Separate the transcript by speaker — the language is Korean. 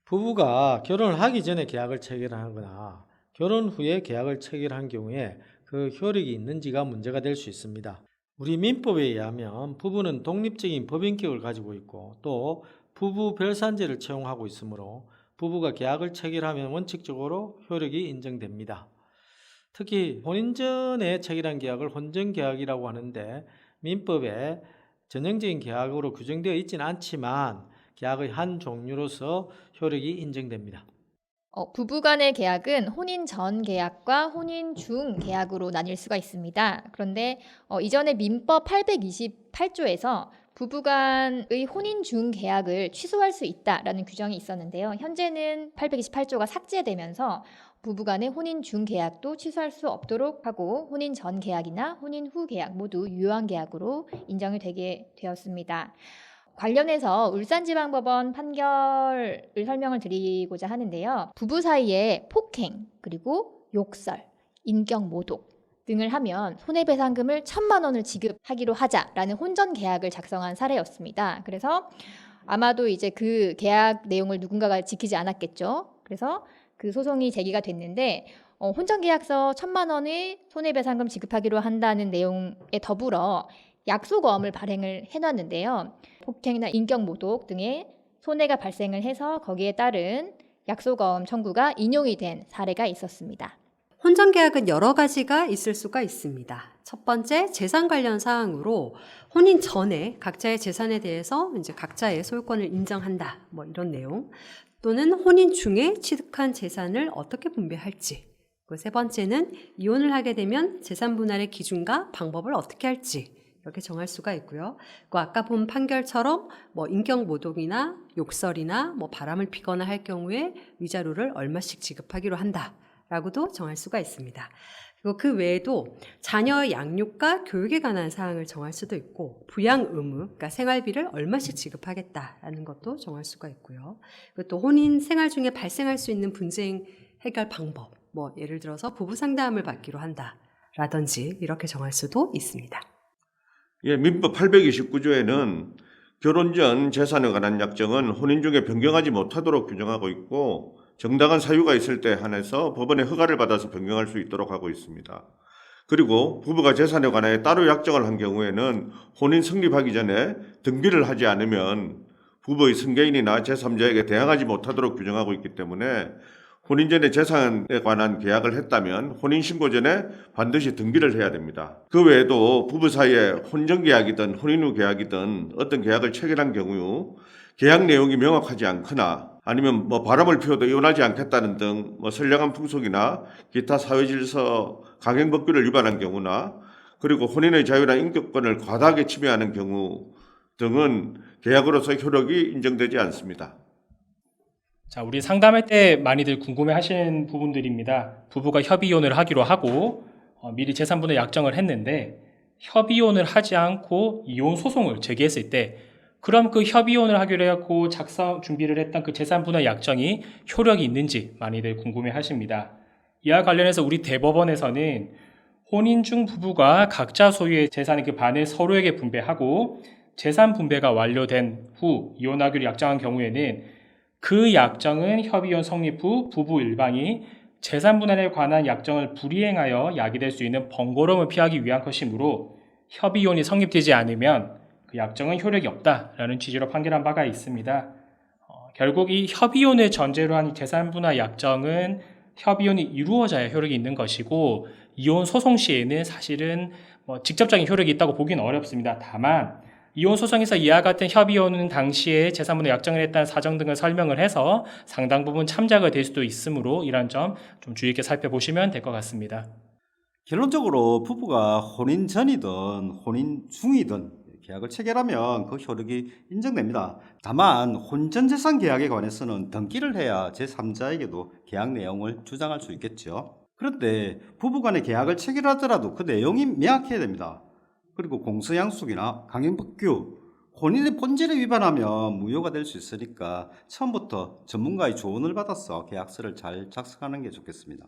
Speaker 1: 부부가 결혼을 하기 전에 계약을 체결하거나 결혼 후에 계약을 체결한 경우에 그 효력이 있는지가 문제가 될 수 있습니다. 우리 민법에 의하면 부부는 독립적인 법인격을 가지고 있고 또 부부 별산제를 채용하고 있으므로 부부가 계약을 체결하면 원칙적으로 효력이 인정됩니다. 특히 혼인 전에 체결한 계약을 혼전계약이라고 하는데 민법에 전형적인 계약으로 규정되어 있지는 않지만 계약의 한 종류로서 효력이 인정됩니다.
Speaker 2: 부부 간의 계약은 혼인 전 계약과 혼인 중 계약으로 나뉠 수가 있습니다. 그런데 이전에 민법 828조에서 부부 간의 혼인 중 계약을 취소할 수 있다라는 규정이 있었는데요. 현재는 828조가 삭제되면서 부부 간의 혼인 중 계약도 취소할 수 없도록 하고 혼인 전 계약이나 혼인 후 계약 모두 유효한 계약으로 인정이 되게 되었습니다. 관련해서 울산지방법원 판결을 설명을 드리고자 하는데요. 부부 사이에 폭행, 그리고 욕설, 인격모독 등을 하면 손해배상금을 1,000만 원을 지급하기로 하자라는 혼전 계약을 작성한 사례였습니다. 그래서 아마도 이제 그 계약 내용을 누군가가 지키지 않았겠죠. 그래서 그 소송이 제기가 됐는데 혼전 계약서 1,000만 원의 손해배상금 지급하기로 한다는 내용에 더불어 약속어음을 발행을 해놨는데요. 폭행이나 인격모독 등의 손해가 발생을 해서 거기에 따른 약속어음 청구가 인용이 된 사례가 있었습니다.
Speaker 3: 혼전계약은 여러 가지가 있을 수가 있습니다. 첫 번째, 재산 관련 사항으로 혼인 전에 각자의 재산에 대해서 이제 각자의 소유권을 인정한다. 이런 내용. 또는 혼인 중에 취득한 재산을 어떻게 분배할지. 세 번째는 이혼을 하게 되면 재산 분할의 기준과 방법을 어떻게 할지. 이렇게 정할 수가 있고요. 아까 본 판결처럼 인격모독이나 욕설이나 바람을 피거나 할 경우에 위자료를 얼마씩 지급하기로 한다라고도 정할 수가 있습니다. 그리고 그 외에도 자녀의 양육과 교육에 관한 사항을 정할 수도 있고 부양 의무, 그러니까 생활비를 얼마씩 지급하겠다라는 것도 정할 수가 있고요. 그리고 또 혼인 생활 중에 발생할 수 있는 분쟁 해결 방법, 예를 들어서 부부 상담을 받기로 한다라든지 이렇게 정할 수도 있습니다.
Speaker 4: 민법 829조에는 결혼 전 재산에 관한 약정은 혼인 중에 변경하지 못하도록 규정하고 있고 정당한 사유가 있을 때 한해서 법원의 허가를 받아서 변경할 수 있도록 하고 있습니다. 그리고 부부가 재산에 관해 따로 약정을 한 경우에는 혼인 성립하기 전에 등기를 하지 않으면 부부의 승계인이나 제3자에게 대항하지 못하도록 규정하고 있기 때문에 혼인 전에 재산에 관한 계약을 했다면 혼인신고 전에 반드시 등기를 해야 됩니다. 그 외에도 부부 사이에 혼전계약이든 혼인 후 계약이든 어떤 계약을 체결한 경우 계약 내용이 명확하지 않거나 아니면 바람을 피워도 이혼하지 않겠다는 등 선량한 풍속이나 기타 사회질서 강행법규를 위반한 경우나 그리고 혼인의 자유나 인격권을 과다하게 침해하는 경우 등은 계약으로서 효력이 인정되지 않습니다.
Speaker 5: 자, 우리 상담할 때 많이들 궁금해하시는 부분들입니다. 부부가 협의이혼을 하기로 하고 미리 재산분할 약정을 했는데 협의이혼을 하지 않고 이혼 소송을 제기했을 때 그럼 그 협의이혼을 하기로 해갖고 작성 준비를 했던 그 재산분할 약정이 효력이 있는지 많이들 궁금해하십니다. 이와 관련해서 우리 대법원에서는 혼인 중 부부가 각자 소유의 재산의 그 반을 서로에게 분배하고 재산 분배가 완료된 후 이혼하기로 약정한 경우에는 그 약정은 협의이혼 성립 후 부부 일방이 재산 분할에 관한 약정을 불이행하여 야기될 수 있는 번거로움을 피하기 위한 것이므로 협의이혼이 성립되지 않으면 그 약정은 효력이 없다라는 취지로 판결한 바가 있습니다. 결국 이 협의이혼을 전제로 한 재산 분할 약정은 협의이혼이 이루어져야 효력이 있는 것이고 이혼 소송 시에는 사실은 직접적인 효력이 있다고 보기는 어렵습니다. 다만 이혼 소송에서 이와 같은 협의이혼은 당시에 재산분할 약정을 했다는 사정 등을 설명을 해서 상당 부분 참작이 될 수도 있으므로 이런 점 좀 주의 있게 살펴보시면 될 것 같습니다.
Speaker 6: 결론적으로 부부가 혼인 전이든 혼인 중이든 계약을 체결하면 그 효력이 인정됩니다. 다만 혼전재산 계약에 관해서는 등기를 해야 제3자에게도 계약 내용을 주장할 수 있겠죠. 그런데 부부간의 계약을 체결하더라도 그 내용이 명확해야 됩니다. 그리고 공서양수기나 강행법규, 혼인의 본질을 위반하면 무효가 될 수 있으니까 처음부터 전문가의 조언을 받아서 계약서를 잘 작성하는 게 좋겠습니다.